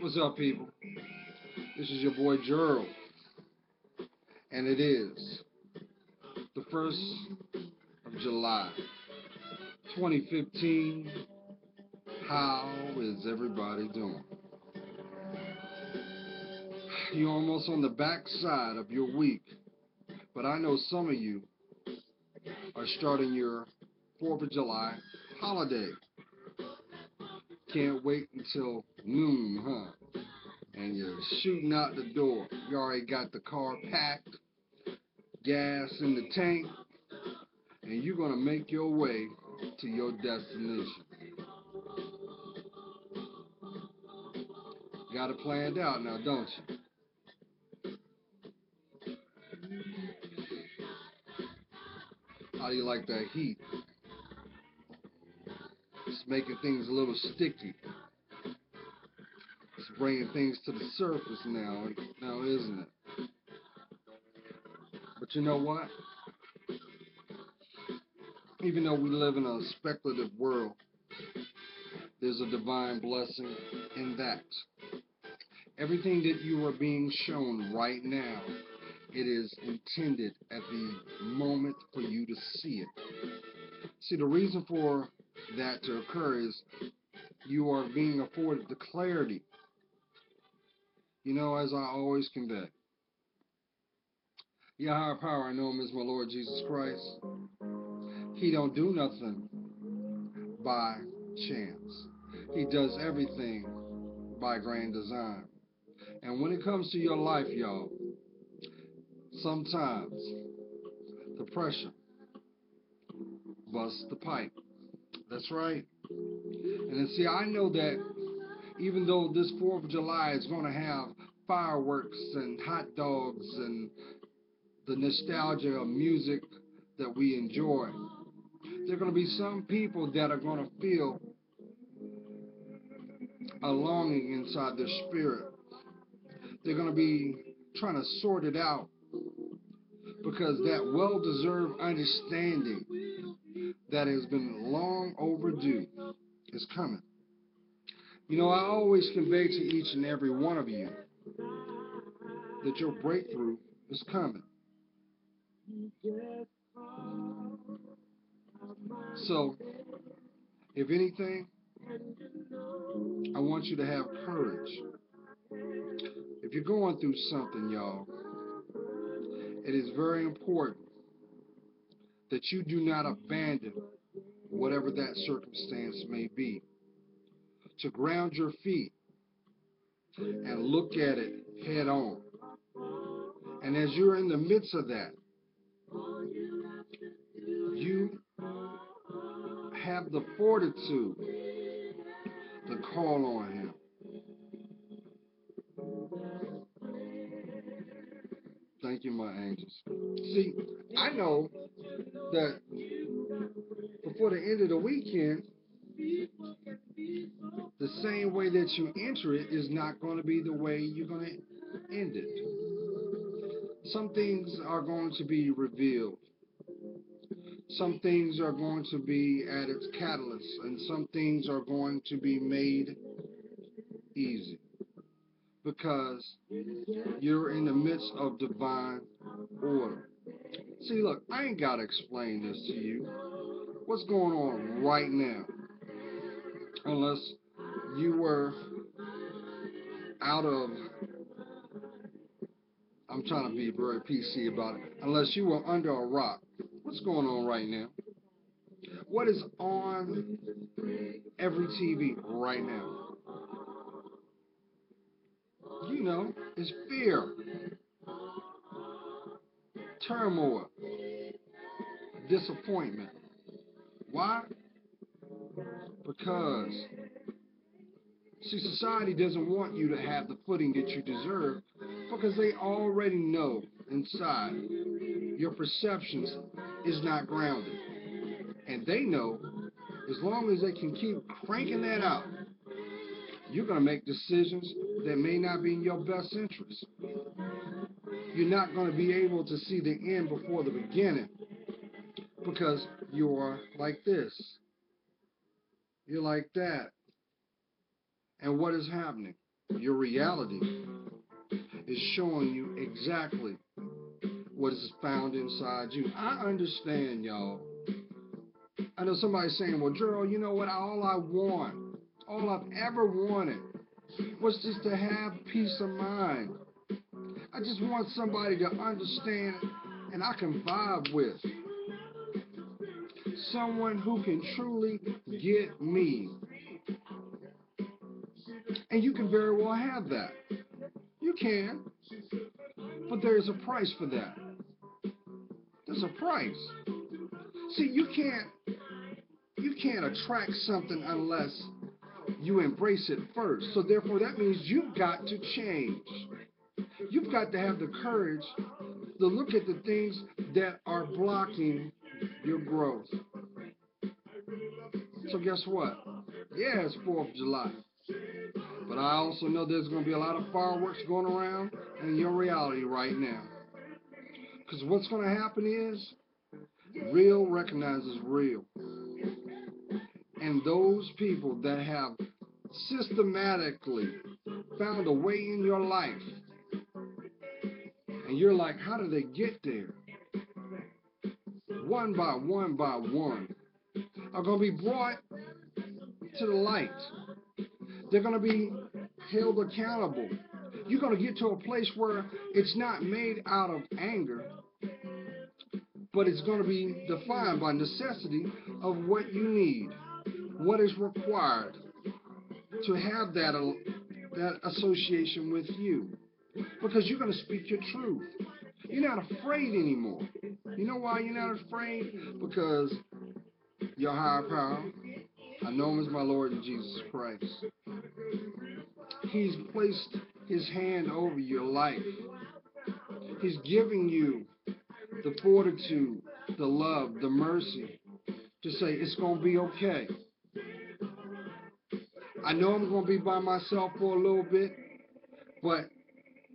What's up, people? This is your boy Gerald, and it is the 1st of July, 2015. How is everybody doing? You're almost on the backside of your week, but I know some of you are starting your 4th of July holiday. Can't wait until noon, huh? And you're shooting out the door. You already got the car packed, gas in the tank, and you're going to make your way to your destination. Got it planned out now, don't you? How do you like that heat? It's making things a little sticky. It's bringing things to the surface now, isn't it? But you know what? Even though we live in a speculative world, there's a divine blessing in that. Everything that you are being shown right now, it is intended at the moment for you to see it. See, the reason for that to occur is you are being afforded the clarity. You know, as I always convey, your higher power, I know him as my Lord Jesus Christ. He don't do nothing by chance. He does everything by grand design. And when it comes to your life, y'all, sometimes the pressure busts the pipe. That's right. And then see, I know that even though this 4th of July is going to have fireworks and hot dogs and the nostalgia of music that we enjoy, there are going to be some people that are going to feel a longing inside their spirit. They're going to be trying to sort it out because that well-deserved understanding that has been long overdue is coming. You know, I always convey to each and every one of you that your breakthrough is coming. So, if anything, I want you to have courage. If you're going through something, y'all, it is very important that you do not abandon whatever that circumstance may be. To ground your feet and look at it head on. And as you're in the midst of that, you have the fortitude to call on him. Thank you, my angels. See, I know that before the end of the weekend, the same way that you enter it is not going to be the way you're going to end it. Some things are going to be revealed. Some things are going to be at its catalyst, and some things are going to be made easy because you're in the midst of divine order. See, look, I ain't got to explain this to you. What's going on right now? Unless you were out of, I'm trying to be very PC about it, unless you were under a rock. What's going on right now? What is on every TV right now? You know, it's fear, turmoil, disappointment. Why? Because, see, society doesn't want you to have the footing that you deserve because they already know inside your perceptions is not grounded. And they know as long as they can keep cranking that out, you're going to make decisions that may not be in your best interest. You're not going to be able to see the end before the beginning because you are like this. You're like that. And what is happening? Your reality is showing you exactly what is found inside you. I understand, y'all. I know somebody's saying, well, Gerald, you know what? All I've ever wanted was just to have peace of mind. I just want somebody to understand and I can vibe with. Someone who can truly get me. And you can very well have that. You can. But there's a price for that. There's a price. See, you can't attract something unless you embrace it first. So therefore that means you've got to change. You've got to have the courage to look at the things that are blocking your growth. So guess what? Yeah, it's 4th of July. But I also know there's going to be a lot of fireworks going around in your reality right now. Because what's going to happen is real recognizes real. And those people that have systematically found a way in your life, and you're like, how did they get there? One by one, are going to be brought to the light. They're going to be held accountable. You're going to get to a place where it's not made out of anger, but it's going to be defined by necessity of what you need, what is required to have that association with you. Because you're going to speak your truth. You're not afraid anymore. You know why you're not afraid? Because your higher power, I know him as my Lord and Jesus Christ. He's placed his hand over your life. He's giving you the fortitude, the love, the mercy to say it's going to be okay. I know I'm going to be by myself for a little bit, but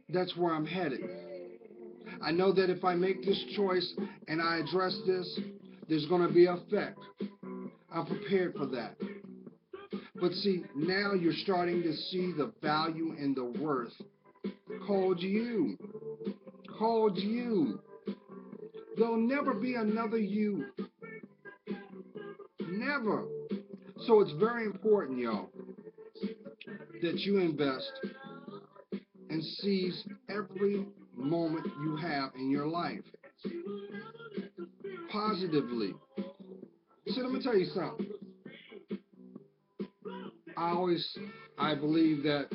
that's where I'm headed. I know that if I make this choice and I address this, there's going to be an effect. I'm prepared for that. But see, now you're starting to see the value and the worth called you. Called you. There'll never be another you. Never. So it's very important, y'all, that you invest and seize every moment you have in your life positively. See, let me tell you something. I believe that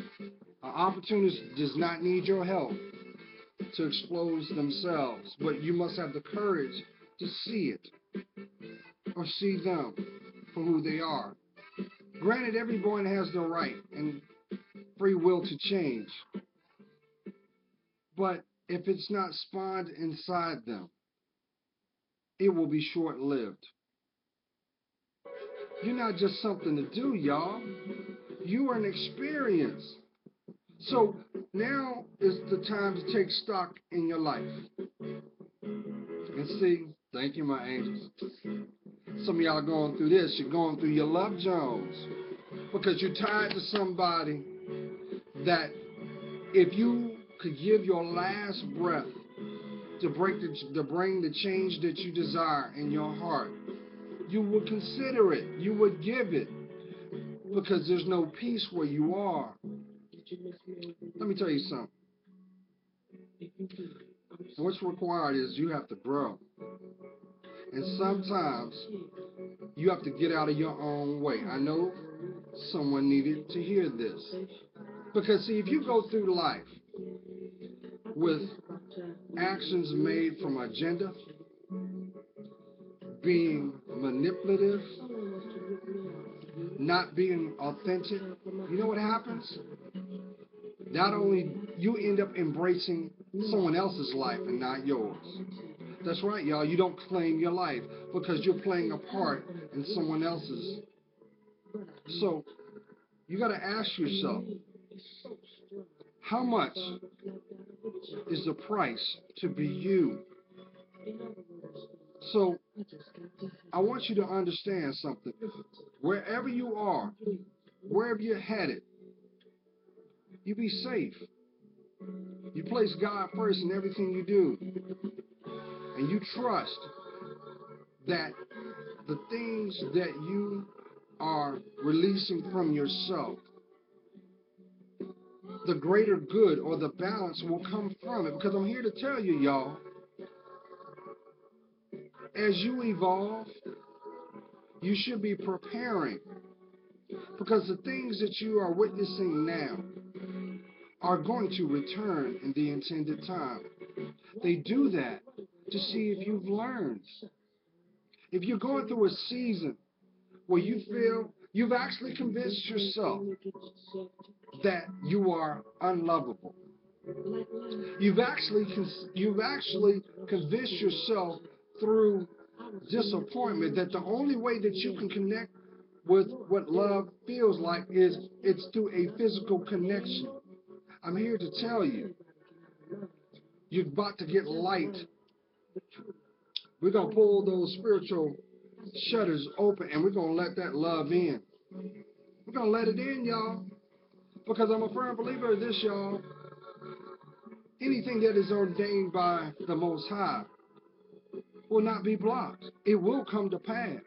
an opportunist does not need your help to expose themselves, but you must have the courage to see it or see them for who they are. Granted, everyone has the right and free will to change, but if it's not spawned inside them, it will be short-lived. You're not just something to do, y'all. You are an experience. So now is the time to take stock in your life. And see, thank you, my angels. Some of y'all are going through this. You're going through your love Jones because you're tied to somebody that if you could give your last breath to bring the change that you desire in your heart, you would consider it. You would give it because there's no peace where you are. Let me tell you something. What's required is you have to grow. And sometimes you have to get out of your own way. I know someone needed to hear this. Because see, if you go through life with actions made from agenda, being manipulative, not being authentic, you know what happens? Not only you end up embracing someone else's life and not yours. That's right, y'all. You don't claim your life because you're playing a part in someone else's. So you got to ask yourself, how much is the price to be you? So I want you to understand something. Wherever you are, wherever you're headed, You be safe. You place God first in everything you do. And you trust that the things that you are releasing from yourself, the greater good or the balance will come from it. Because I'm here to tell you, y'all, as you evolve, you should be preparing. Because the things that you are witnessing now are going to return in the intended time. They do that to see if you've learned. If you're going through a season where you feel you've actually convinced yourself that you are unlovable, you've actually convinced yourself through disappointment that the only way that you can connect with what love feels like is it's through a physical connection. I'm here to tell you, you're about to get light. We're going to pull those spiritual shutters open and we're going to let that love in. We're going to let it in, y'all. Because I'm a firm believer of this, y'all. Anything that is ordained by the Most High will not be blocked. It will come to pass.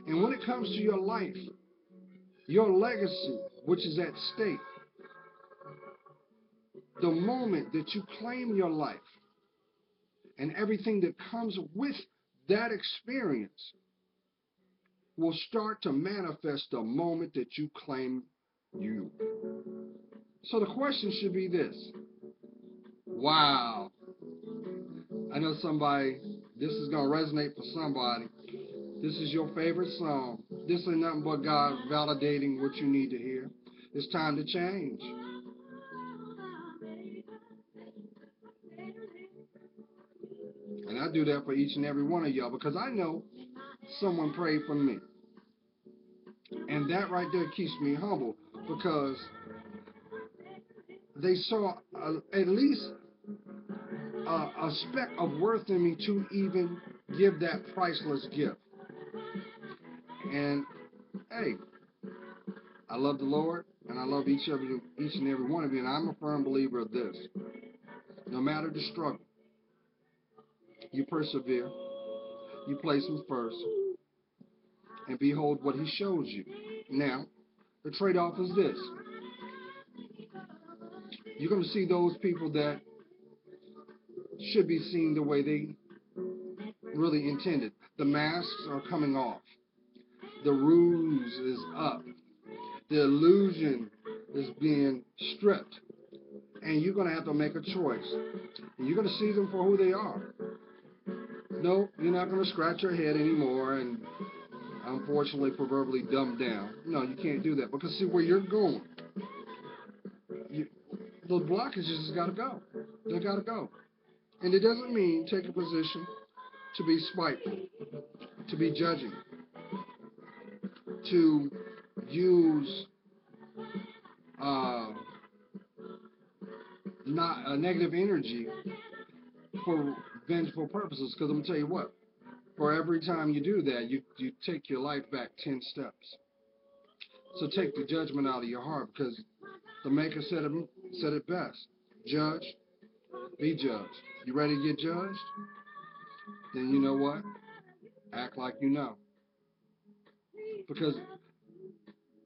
And when it comes to your life, your legacy, which is at stake, the moment that you claim your life and everything that comes with that experience will start to manifest the moment that you claim you. So the question should be this. Wow. I know this is going to resonate for somebody. This is your favorite song. This ain't nothing but God validating what you need to hear. It's time to change. And I do that for each and every one of y'all because I know someone prayed for me. And that right there keeps me humble because they saw at least a speck of worth in me to even give that priceless gift. And hey, I love the Lord and I love each and every one of you. And I'm a firm believer of this. No matter the struggle, you persevere, you place Him first, and behold what He shows you. Now, the trade-off is this. You're going to see those people that should be seen the way they really intended. The masks are coming off. The ruse is up. The illusion is being stripped. And you're going to have to make a choice. And you're going to see them for who they are. No, you're not going to scratch your head anymore and unfortunately proverbially dumb down. No, you can't do that. Because see where you're going. The blockages just got to go. They got to go. And it doesn't mean take a position to be spiteful, to be judging, to use not a negative energy for vengeful purposes. Because I'm going to tell you what, for every time you do that, you take your life back 10 steps. So take the judgment out of your heart because the Maker said it best. Judge, be judged. You ready to get judged? Then you know what? Act like you know. Because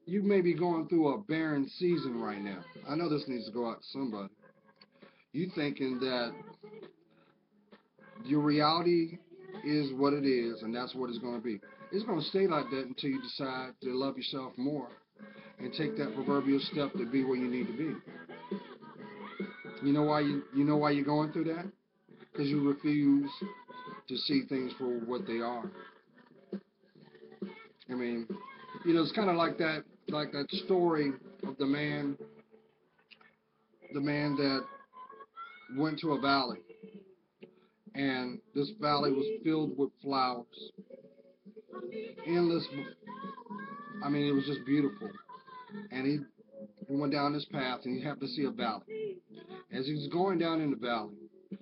you may be going through a barren season right now. I know this needs to go out to somebody. You thinking that your reality is what it is and that's what it's going to be. It's going to stay like that until you decide to love yourself more and take that proverbial step to be where you need to be. You know why you're going through that? Because you refuse to see things for what they are. I mean, it's kind of like that story of the man that went to a valley, and this valley was filled with flowers, endless. I mean, it was just beautiful. And he went down this path, and he happened to see a valley. As he's going down in the valley,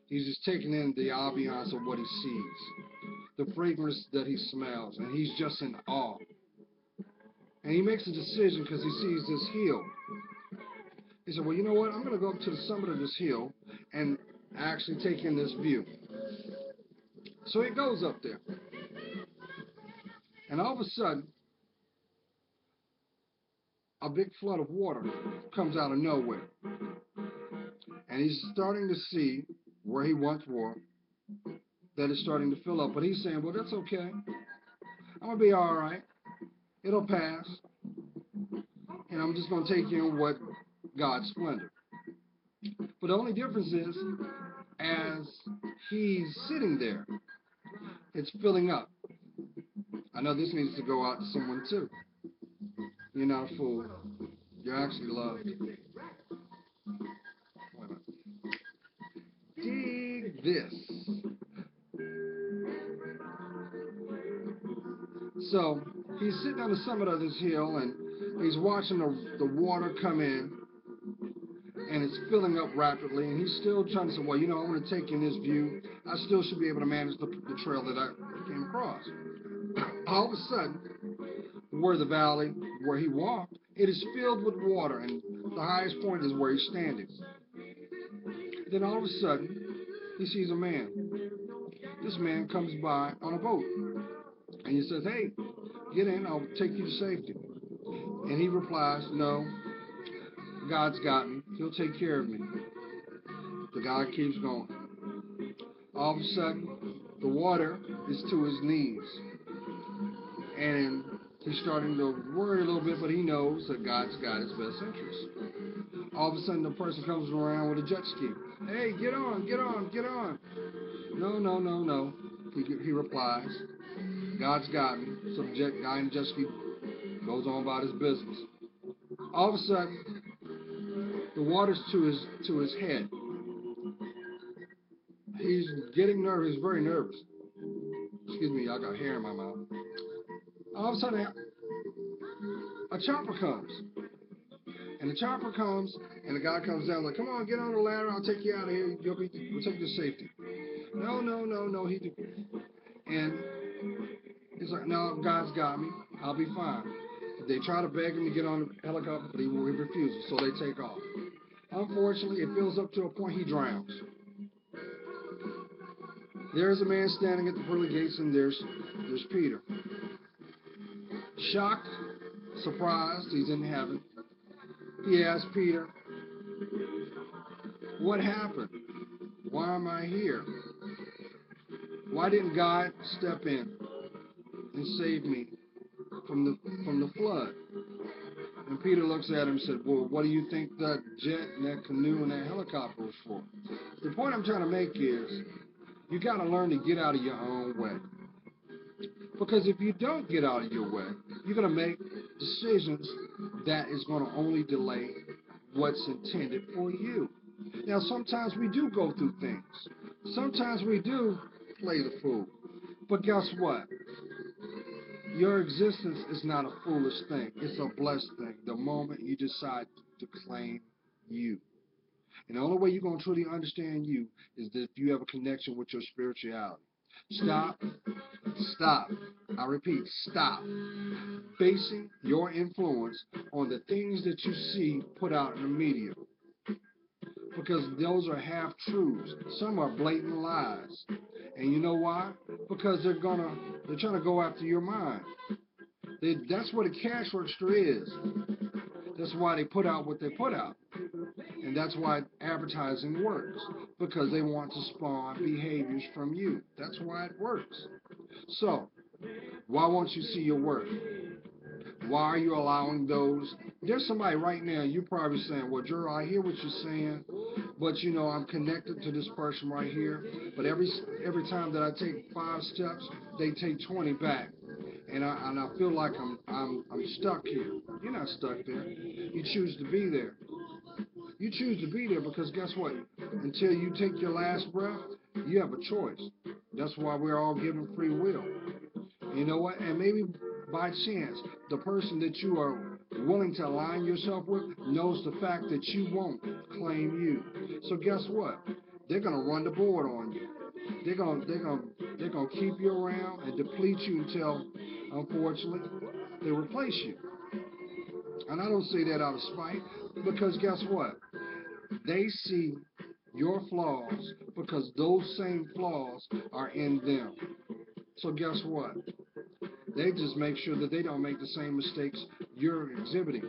he's just taking in the ambiance of what he sees, the fragrance that he smells, and he's just in awe. And he makes a decision because he sees this hill. He said, well, you know what? I'm going to go up to the summit of this hill and actually take in this view. So he goes up there. And all of a sudden, a big flood of water comes out of nowhere. And he's starting to see where he once was that it's starting to fill up. But he's saying, well, that's okay. I'm going to be all right. It'll pass. And I'm just going to take in what God's splendor. But the only difference is, as he's sitting there, it's filling up. I know this needs to go out to someone too. You're not a fool. You're actually loved. Dig this. So he's sitting on the summit of this hill and he's watching the water come in and it's filling up rapidly, and he's still trying to say, well, you know, I want to take in this view. I still should be able to manage the trail that I came across. All of a sudden, where the valley where he walked, it is filled with water, and the highest point is where he's standing. Then all of a sudden, he sees a man. This man comes by on a boat, and he says, hey, get in, I'll take you to safety. And he replies, no, God's got me. He'll take care of me. The guy keeps going. All of a sudden, the water is to his knees. And he's starting to worry a little bit, but he knows that God's got his best interest. All of a sudden, the person comes around with a jet ski. Hey, get on, get on, get on. No, no, no, no. He replies, God's got me. So the guy in the jet ski goes on about his business. All of a sudden, the water's to his head. He's getting nervous. He's very nervous. Excuse me, I got hair in my mouth. All of a sudden, a chopper comes. And the chopper comes, and the guy comes down like, come on, get on the ladder. I'll take you out of here. We'll take you to safety. No, no, no, no. And he's like, no, God's got me. I'll be fine. They try to beg him to get on the helicopter, but he refuses, so they take off. Unfortunately, it fills up to a point he drowns. There's a man standing at the pearly gates, and there's Peter. Shocked, surprised, he's in heaven. He asks Peter, what happened? Why am I here? Why didn't God step in and save me from the flood? And Peter looks at him and said, well, what do you think that jet and that canoe and that helicopter was for? The point I'm trying to make is, you got to learn to get out of your own way. Because if you don't get out of your way, you're going to make decisions that is going to only delay what's intended for you. Now, sometimes we do go through things. Sometimes we do play the fool. But guess what? Your existence is not a foolish thing. It's a blessed thing. The moment you decide to claim you. And the only way you're going to truly understand you is that if you have a connection with your spirituality. Stop. I repeat, stop basing your influence on the things that you see put out in the media. Because those are half-truths. Some are blatant lies. And you know why? Because they're trying to go after your mind. That's what a cash register is. That's why they put out what they put out. And that's why advertising works. Because they want to spawn behaviors from you. That's why it works. So, why won't you see your worth? Why are you allowing those? There's somebody right now, you're probably saying, well, Gerald, I hear what you're saying, but you know, I'm connected to this person right here, but every time that I take 5 steps, they take 20 back. And I feel like I'm stuck here. You're not stuck there. You choose to be there. You choose to be there because guess what? Until you take your last breath, you have a choice. That's why we're all given free will. You know what? And maybe by chance, the person that you are willing to align yourself with knows the fact that you won't claim you. So guess what? They're gonna run the board on you. They're gonna keep you around and deplete you until, unfortunately, they replace you. And I don't say that out of spite, because guess what? They see your flaws because those same flaws are in them. So guess what? They just make sure that they don't make the same mistakes you're exhibiting.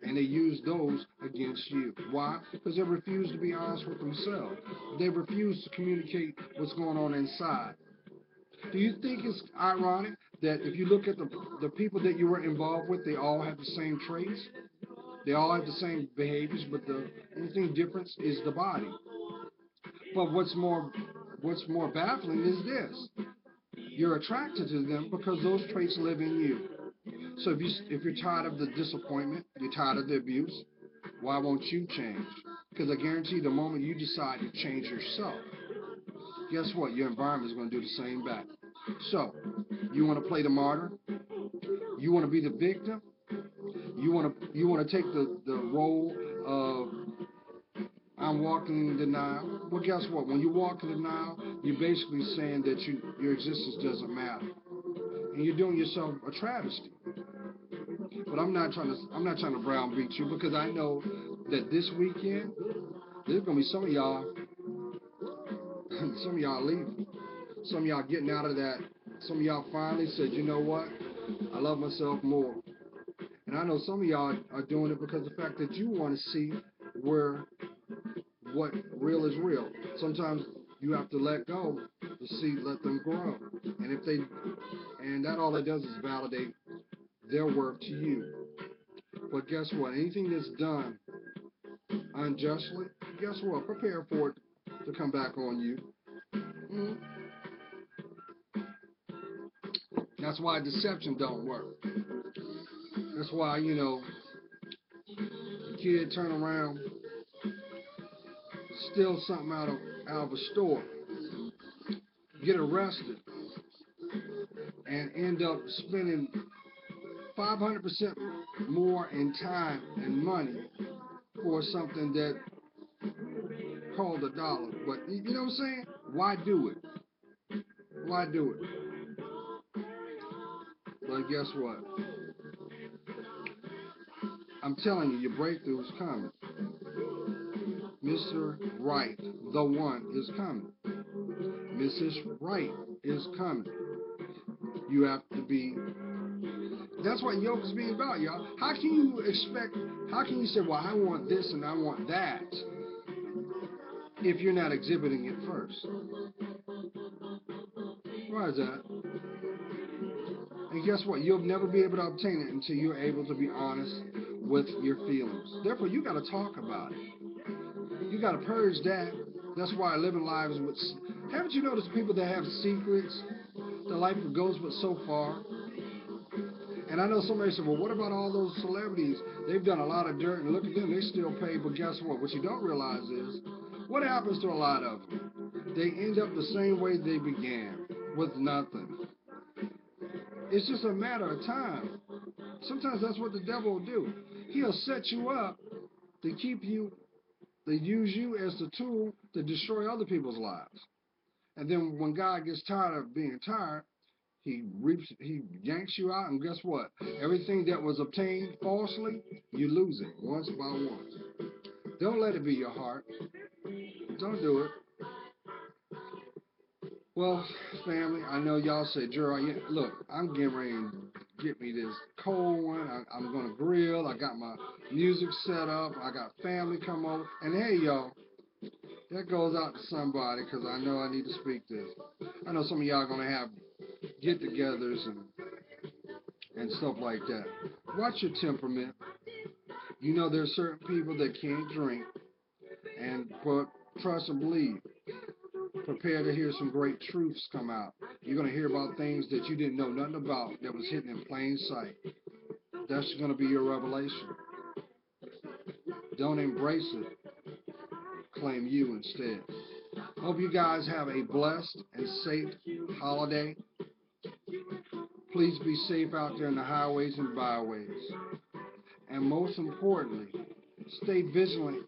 And they use those against you. Why? Because they refuse to be honest with themselves. They refuse to communicate what's going on inside. Do you think it's ironic that if you look at the people that you were involved with, they all have the same traits? They all have the same behaviors, but the only thing difference is the body. But what's more baffling is this: you're attracted to them because those traits live in you. So if you're tired of the disappointment, you're tired of the abuse, why won't you change? Because I guarantee the moment you decide to change yourself, guess what? Your environment is going to do the same back. So, you want to play the martyr? You want to be the victim? You want to take the role of I'm walking in denial? Well, guess what? When you walk in denial, you're basically saying that your existence doesn't matter, and you're doing yourself a travesty. But I'm not trying to browbeat you, because I know that this weekend there's gonna be some of y'all some of y'all leaving. Some of y'all getting out of that. Some of y'all finally said, you know what? I love myself more. And I know some of y'all are doing it because of the fact that you want to see where what real is real. Sometimes you have to let go to see, let them grow. And if they, and that all it does is validate their worth to you. But guess what? Anything that's done unjustly, guess what? Prepare for it to come back on you. Mm. That's why deception don't work. That's why, the kid turn around, steal something out of a store, get arrested, and end up spending 500% more in time and money for something that called $1. But you know what I'm saying? Why do it? Why do it? But guess what? I'm telling you, your breakthrough's coming. Mr. Right, the one, is coming. Mrs. Right is coming. You have to be. That's what yoke is being about, y'all. How can you say, well, I want this and I want that, if you're not exhibiting it first? Why is that? And guess what? You'll never be able to obtain it until you're able to be honest with your feelings. Therefore, you got to talk about it. You got to purge that. That's why living lives with. Haven't you noticed people that have secrets? The life goes but so far. And I know somebody said, well, what about all those celebrities? They've done a lot of dirt, and look at them, they still pay. But guess what? What you don't realize is, what happens to a lot of them? They end up the same way they began, with nothing. It's just a matter of time. Sometimes that's what the devil will do. He'll set you up to keep you, to use you as the tool to destroy other people's lives. And then when God gets tired of being tired, he yanks you out, and guess what? Everything that was obtained falsely, you lose it once by once. Don't let it be your heart. Don't do it. Well, family, I know y'all said, Gerald, look, I'm getting ready to get me this cold one. I'm going to grill. I got my music set up. I got family come over. And hey, y'all, that goes out to somebody, because I know I need to speak this. I know some of y'all going to have get-togethers and stuff like that. Watch your temperament. You know there's certain people that can't drink, but trust and believe. Prepare to hear some great truths come out. You're going to hear about things that you didn't know nothing about that was hidden in plain sight. That's going to be your revelation. Don't embrace it. Claim you instead. Hope you guys have a blessed and safe holiday. Please be safe out there in the highways and byways. And most importantly, stay vigilant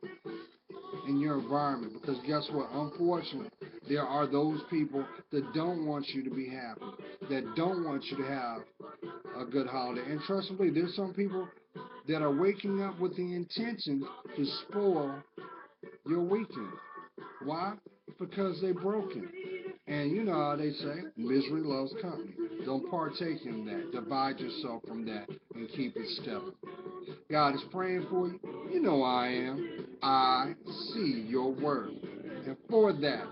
in your environment, because guess what? Unfortunately, there are those people that don't want you to be happy, that don't want you to have a good holiday. And trust me, there's some people that are waking up with the intention to spoil your weekend. Why? Because they're broken. And you know how they say, misery loves company. Don't partake in that. Divide yourself from that and keep it stepping. God is praying for you. You know I am. I see your word. And for that,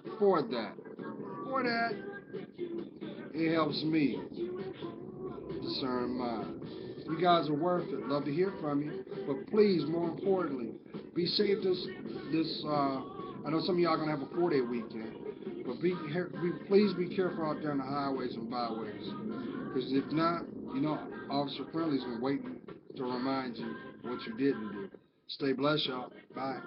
it helps me discern mine. You guys are worth it. Love to hear from you. But please, more importantly, be safe this. I know some of y'all gonna have a 4-day weekend, but please be careful out there on the highways and byways. Because if not, you know, Officer Friendly's been waiting to remind you what you didn't do. Stay blessed, y'all. Bye.